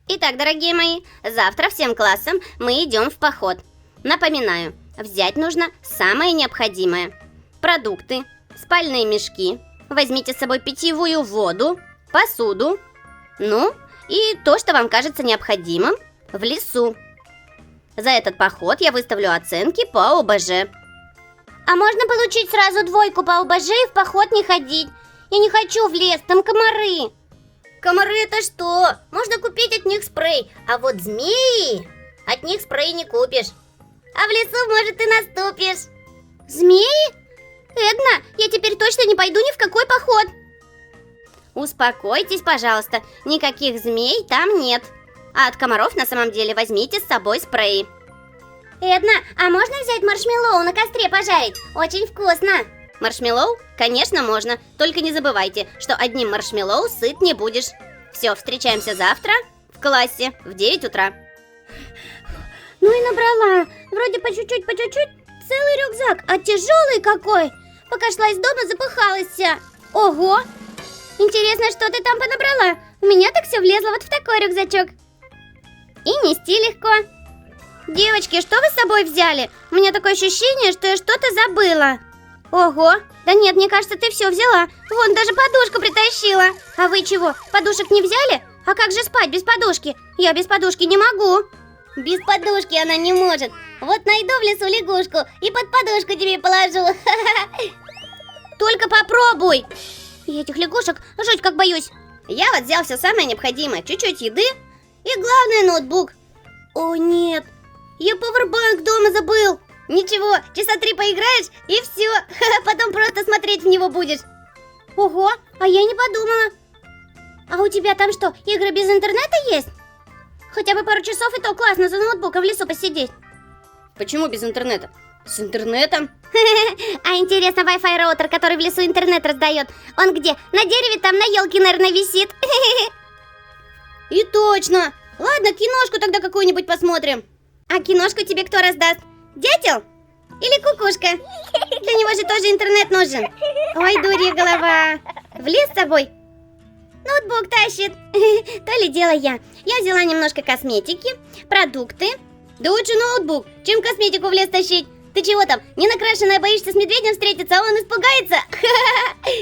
Итак, дорогие мои, завтра всем классом мы идем в поход. Напоминаю, взять нужно самое необходимое. Продукты, спальные мешки, возьмите с собой питьевую воду, посуду, ну и то, что вам кажется необходимым в лесу. За этот поход я выставлю оценки по ОБЖ. А можно получить сразу 2 по ОБЖ и в поход не ходить? Я не хочу в лес, там комары. Комары это что? Можно купить от них спрей. А вот змеи, от них спрей не купишь. А в лесу, может, и наступишь. Змеи? Эдна, я теперь точно не пойду ни в какой поход. Успокойтесь, пожалуйста, никаких змей там нет. А от комаров на самом деле возьмите с собой спрей. Эдна, а можно взять маршмеллоу на костре пожарить? Очень вкусно. Маршмеллоу? Конечно, можно. Только не забывайте, что одним маршмеллоу сыт не будешь. Все, встречаемся завтра в классе в 9 утра. Ну и набрала. Вроде по чуть-чуть, целый рюкзак, а тяжелый какой. Пока шла из дома, запыхалась вся. Ого! Интересно, что ты там понабрала? У меня так все влезло вот в такой рюкзачок. И нести легко. Девочки, что вы с собой взяли? У меня такое ощущение, что я что-то забыла. Ого! Да нет, мне кажется, ты все взяла. Вон, даже подушку притащила. А вы чего, подушек не взяли? А как же спать без подушки? Я без подушки не могу. Без подушки она не может. Вот найду в лесу лягушку и под подушку тебе положу. Только попробуй. Я этих лягушек жуть как боюсь. Я вот взял все самое необходимое. Чуть-чуть еды и главное ноутбук. О нет, я пауэрбанк дома забыл. Ничего, часа 3 поиграешь и все. Потом просто смотреть в него будешь. Ого, а я не подумала. А у тебя там что, игры без интернета есть? Хотя бы пару часов, и то классно за ноутбуком в лесу посидеть. Почему без интернета? С интернетом? А интересно, Wi-Fi роутер, который в лесу интернет раздает, он где? На дереве там, на елке, наверное, висит. И точно. Ладно, киношку тогда какую-нибудь посмотрим. А киношку тебе кто раздаст? Дятел? Или кукушка? Для него же тоже интернет нужен. Ой, дурья голова. В лес с собой ноутбук тащит. То ли дело я. Я взяла немножко косметики, продукты. Да лучше ноутбук, чем косметику в лес тащить. Ты чего там, не накрашенная, боишься с медведем встретиться, а он испугается?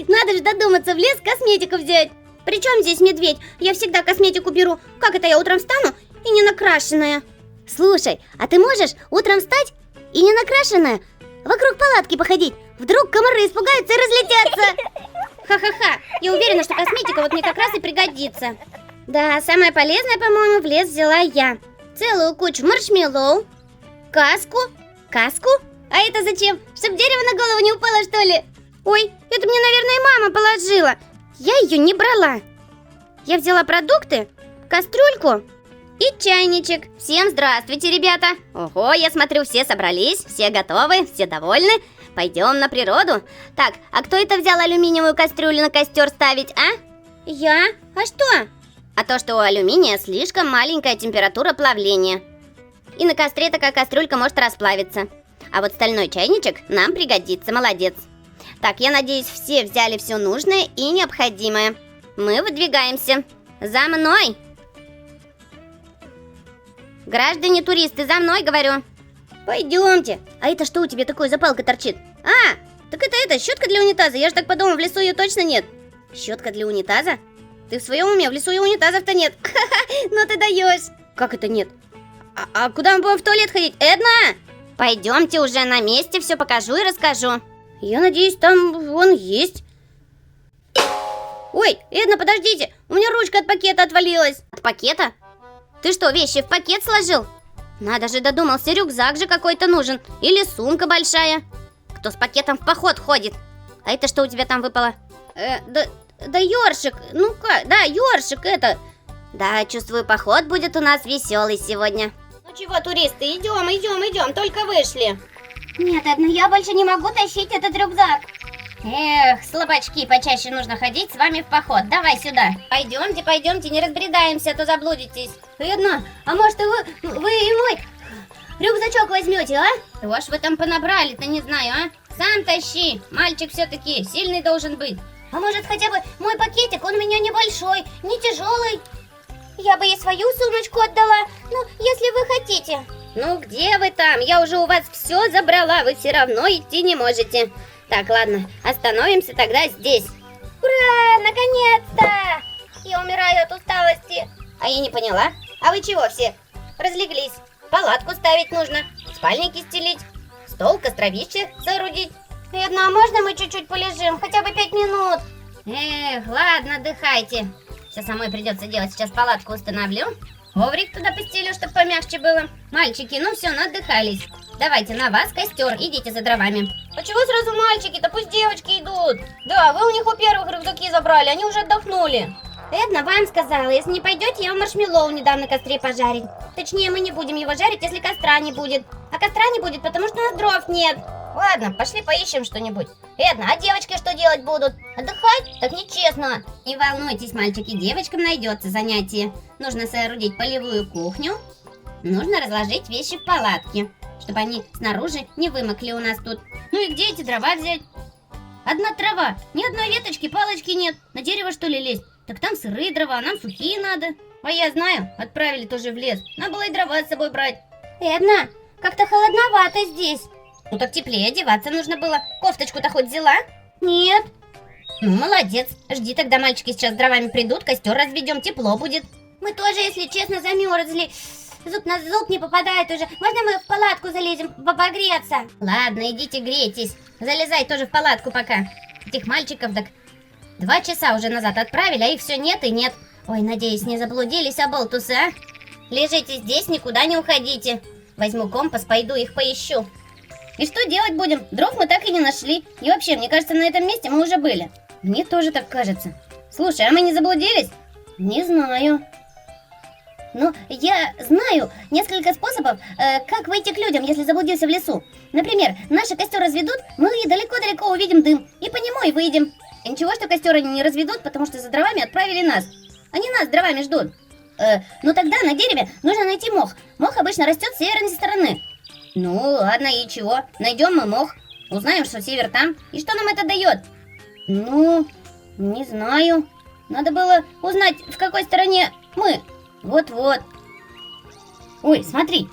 Надо же додуматься в лес косметику взять. Причем здесь медведь? Я всегда косметику беру. Как это я утром встану и не накрашенная? Слушай, а ты можешь утром встать и не накрашенная вокруг палатки походить? Вдруг комары испугаются и разлетятся. Ха-ха-ха, я уверена, что косметика вот мне как раз и пригодится. Да, самое полезное, по-моему, в лес взяла я. Целую кучу маршмеллоу, каску. Каску? А это зачем? Чтоб дерево на голову не упало, что ли? Ой, это мне, наверное, мама положила. Я ее не брала. Я взяла продукты, кастрюльку и чайничек. Всем здравствуйте, ребята. Ого, я смотрю, все собрались, все готовы, все довольны. Пойдем на природу. Так, а кто это взял алюминиевую кастрюлю на костер ставить, а? Я? А что? А то, что у алюминия слишком маленькая температура плавления. И на костре такая кастрюлька может расплавиться. А вот стальной чайничек нам пригодится, молодец. Так, я надеюсь, все взяли все нужное и необходимое. Мы выдвигаемся. За мной! Граждане туристы, за мной, говорю. Пойдемте. А это что у тебя такое за палка торчит? А, так это щетка для унитаза. Я же так подумала, в лесу ее точно нет. Щетка для унитаза? Ты в своем уме? В лесу и унитазов-то нет. Ну ты даешь. Как это нет? А куда мы будем в туалет ходить? Эдна! Пойдемте уже, на месте все покажу и расскажу. Я надеюсь, там вон есть. Ой, Эдна, подождите, у меня ручка от пакета отвалилась. От пакета? Ты что, вещи в пакет сложил? Надо же, додумался, рюкзак же какой-то нужен. Или сумка большая. Кто с пакетом в поход ходит? А это что у тебя там выпало? Да ёршик, ну-ка, да, ёршик это. Да, чувствую, поход будет у нас веселый сегодня. Ну чего, туристы, идем, только вышли. Нет, Эдна, я больше не могу тащить этот рюкзак. Эх, слабачки, почаще нужно ходить с вами в поход. Давай сюда. Пойдемте, не разбредаемся, а то заблудитесь. Эдна, а может вы и мой рюкзачок возьмете, а? Чего ж вы там понабрали-то, не знаю, а? Сам тащи, мальчик все-таки сильный должен быть. А может хотя бы мой пакетик, он у меня небольшой, не тяжелый. Я бы ей свою сумочку отдала, но если вы хотите. Ну где вы там? Я уже у вас все забрала, вы все равно идти не можете. Так, ладно, остановимся тогда здесь. Ура, наконец-то! Я умираю от усталости. А я не поняла. А вы чего все разлеглись? Палатку ставить нужно, спальники стелить, стол, костровище соорудить. Эдна, а можно мы чуть-чуть полежим? Хотя бы 5 минут. Эх, ладно, отдыхайте. Все самой придется делать. Сейчас палатку установлю. Коврик туда постелю, чтобы помягче было. Мальчики, ну все, наотдыхались. Давайте на вас костер, идите за дровами. А чего сразу мальчики-то? Пусть девочки идут. Да, вы у них у первых рюкзаки забрали, они уже отдохнули. Эдна вам сказала, если не пойдете, я вам маршмеллоу не дам на костре пожарить. Точнее, мы не будем его жарить, если костра не будет. А костра не будет, потому что у нас дров нет. Ладно, пошли поищем что-нибудь. Эдна, а девочки что делать будут? Отдыхать? Так нечестно. Не волнуйтесь, мальчики, девочкам найдется занятие. Нужно соорудить полевую кухню. Нужно разложить вещи в палатке, чтобы они снаружи не вымокли у нас тут. Ну и где эти дрова взять? Одна трава, ни одной веточки, палочки нет. На дерево что ли лезть? Так там сырые дрова, а нам сухие надо. А я знаю, отправили тоже в лес. Надо было и дрова с собой брать. Эдна, как-то холодновато здесь. Ну так теплее одеваться нужно было. Кофточку-то хоть взяла? Нет. Ну, молодец. Жди, тогда мальчики сейчас с дровами придут, костер разведем, тепло будет. Мы тоже, если честно, замерзли. Зуб на зуб не попадает уже. Можно мы в палатку залезем погреться? Ладно, идите грейтесь. Залезай тоже в палатку пока. Этих мальчиков так 2 часа уже назад отправили, а их все нет и нет. Ой, надеюсь, не заблудились оболтусы, а? Лежите здесь, никуда не уходите. Возьму компас, пойду их поищу. И что делать будем? Дров мы так и не нашли. И вообще, мне кажется, на этом месте мы уже были. Мне тоже так кажется. Слушай, а мы не заблудились? Не знаю. Ну, я знаю несколько способов, как выйти к людям, если заблудился в лесу. Например, наши костер разведут, мы и далеко-далеко увидим дым, и по нему и выйдем. И ничего, что костер они не разведут, потому что за дровами отправили нас. Они нас дровами ждут. Ну тогда на дереве нужно найти мох. Мох обычно растет с северной стороны. Ну ладно, и чего? Найдем мы мох, узнаем, что север там. И что нам это дает? Ну, не знаю. Надо было узнать, в какой стороне мы. Вот-вот. Ой, смотри,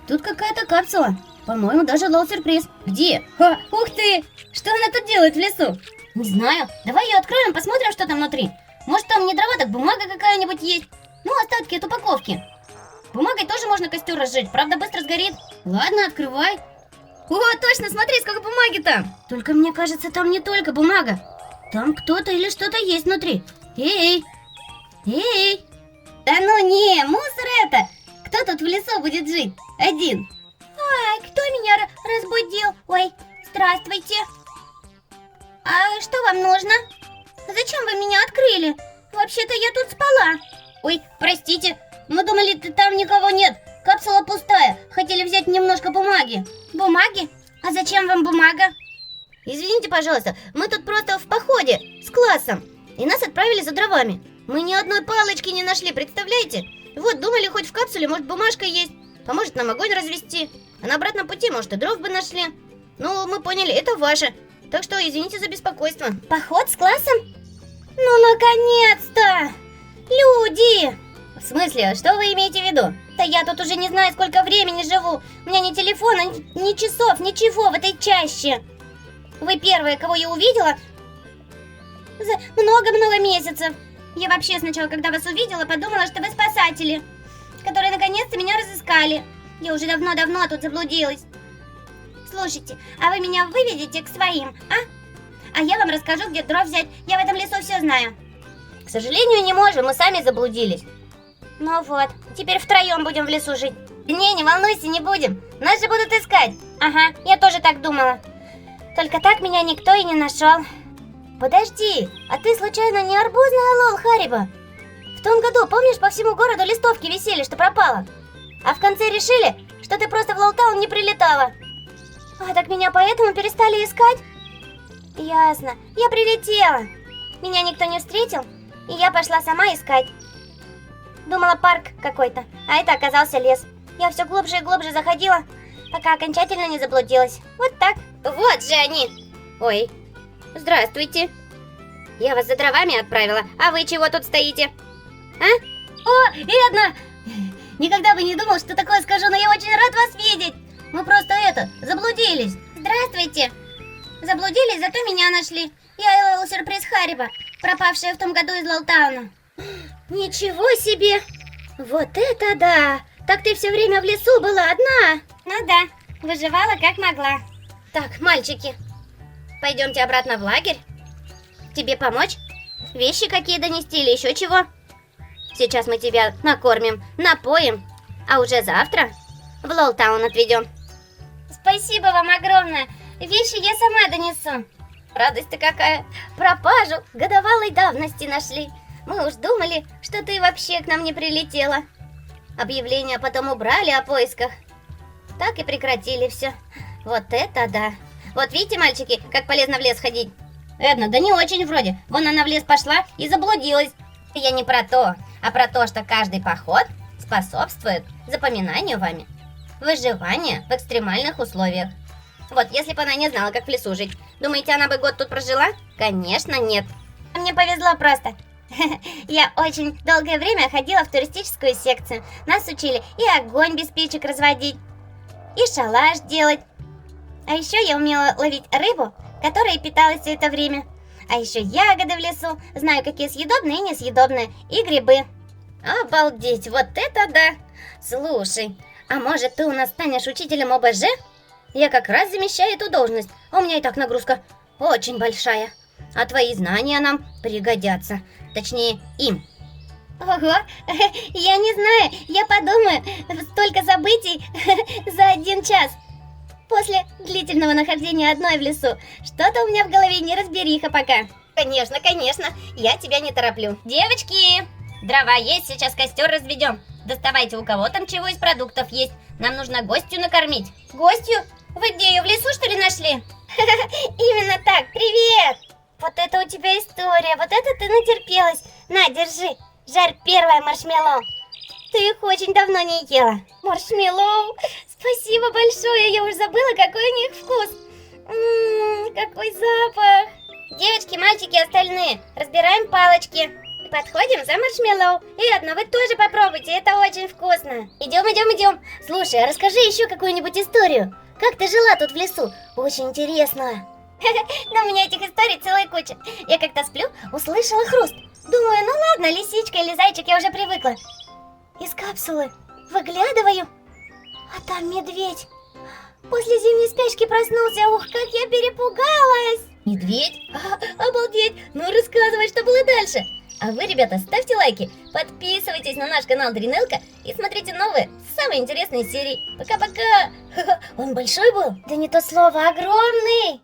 тут какая-то капсула. По-моему, даже лоу-сюрприз. Где? Ха, ух ты! Что она тут делает в лесу? Не знаю. Давай ее откроем, посмотрим, что там внутри. Может, там не дрова, так бумага какая-нибудь есть. Ну, остатки от упаковки. Бумагой тоже можно костер разжечь, правда, быстро сгорит. Ладно, открывай. О, точно, смотри, сколько бумаги там. Только мне кажется, там не только бумага. Там кто-то или что-то есть внутри. Эй! Эй! Да ну не, мусор это! Кто тут в лесу будет жить? Один. Ай, кто меня разбудил? Ой, здравствуйте. А что вам нужно? Зачем вы меня открыли? Вообще-то я тут спала. Ой, простите, мы думали, там никого нет. Капсула пустая, хотели взять немножко бумаги. Бумаги? А зачем вам бумага? Извините, пожалуйста, мы тут просто в походе с классом. И нас отправили за дровами. Мы ни одной палочки не нашли, представляете? Вот, думали, хоть в капсуле, может, бумажка есть. Поможет нам огонь развести. А на обратном пути, может, и дров бы нашли. Ну, мы поняли, это ваше. Так что извините за беспокойство. Поход с классом? Ну, наконец-то! Люди! В смысле, что вы имеете в виду? Да я тут уже не знаю, сколько времени живу. У меня ни телефона, ни часов, ничего в этой чаще. Вы первые, кого я увидела за много-много месяцев. Я вообще сначала, когда вас увидела, подумала, что вы спасатели, которые наконец-то меня разыскали. Я уже давно-давно тут заблудилась. Слушайте, а вы меня выведете к своим, а? А я вам расскажу, где дров взять. Я в этом лесу все знаю. К сожалению, не можем, мы сами заблудились. Ну вот, теперь втроем будем в лесу жить. Не волнуйся, не будем. Нас же будут искать. Ага, я тоже так думала. Только так меня никто и не нашел. Подожди, а ты случайно не арбузная Лол Хариба? В том году, помнишь, по всему городу листовки висели, что пропала? А в конце решили, что ты просто в Лолтаун не прилетала. А так меня поэтому перестали искать? Ясно, я прилетела. Меня никто не встретил, и я пошла сама искать. Думала, парк какой-то, а это оказался лес. Я все глубже и глубже заходила, пока окончательно не заблудилась. Вот так. Вот же они. Ой, здравствуйте. Я вас за дровами отправила, а вы чего тут стоите? А? О, Эдна! Никогда бы не думал, что такое скажу, но я очень рад вас видеть. Мы просто заблудились. Здравствуйте. Заблудились, зато меня нашли. Я Элла Сюрприз Хариба, пропавшая в том году из Лолтауна. Ничего себе! Вот это да! Так ты все время в лесу была одна? Ну да, выживала как могла. Так, мальчики, пойдемте обратно в лагерь. Тебе помочь? Вещи какие донести или еще чего? Сейчас мы тебя накормим, напоим, а уже завтра в Лолтаун отведем. Спасибо вам огромное. Вещи я сама донесу. Радость-то какая. Пропажу годовалой давности нашли. Мы уж думали, что ты вообще к нам не прилетела. Объявление потом убрали о поисках. Так и прекратили все. Вот это да. Вот видите, мальчики, как полезно в лес ходить. Эдна, да не очень вроде. Вон она в лес пошла и заблудилась. Я не про то, а про то, что каждый поход способствует запоминанию вами выживания в экстремальных условиях. Вот, если бы она не знала, как в лесу жить, думаете, она бы год тут прожила? Конечно, нет. Мне повезло просто. Я очень долгое время ходила в туристическую секцию. Нас учили и огонь без спичек разводить, и шалаш делать. А еще я умела ловить рыбу, которая питалась все это время. А еще ягоды в лесу, знаю, какие съедобные и несъедобные, и грибы. Обалдеть, вот это да! Слушай, а может ты у нас станешь учителем ОБЖ? Я как раз замещаю эту должность, а у меня и так нагрузка очень большая. А твои знания нам пригодятся, точнее им. Ого, я не знаю, я подумаю, столько событий за 1 час. После длительного нахождения одной в лесу, что-то у меня в голове неразбериха пока. Конечно, конечно, я тебя не тороплю. Девочки, дрова есть, сейчас костер разведем. Доставайте, у кого там чего из продуктов есть. Нам нужно гостью накормить. Гостью? Вы где, ее в лесу, что ли, нашли? Именно так, привет! Вот это у тебя история, вот это ты натерпелась. На, держи, жарь первое маршмеллоу. Ты их очень давно не ела. Маршмеллоу, спасибо большое, я уже забыла, какой у них вкус. Какой запах. Девочки, мальчики, остальные, разбираем палочки. Подходим за маршмеллоу. Эдна, вы тоже попробуйте, это очень вкусно. Идем. Слушай, а расскажи еще какую-нибудь историю. Как ты жила тут в лесу? Очень интересно. Но у меня этих историй целая куча. Я как-то сплю, услышала хруст. Думаю, ну ладно, лисичка или зайчик, я уже привыкла. Из капсулы выглядываю, а там медведь. После зимней спячки проснулся, ух, как я перепугалась. Медведь? Обалдеть, ну рассказывай, что было дальше. А вы, ребята, ставьте лайки, подписывайтесь на наш канал Дринелка и смотрите новые, самые интересные серии. Пока-пока. Он большой был? Да не то слово, огромный.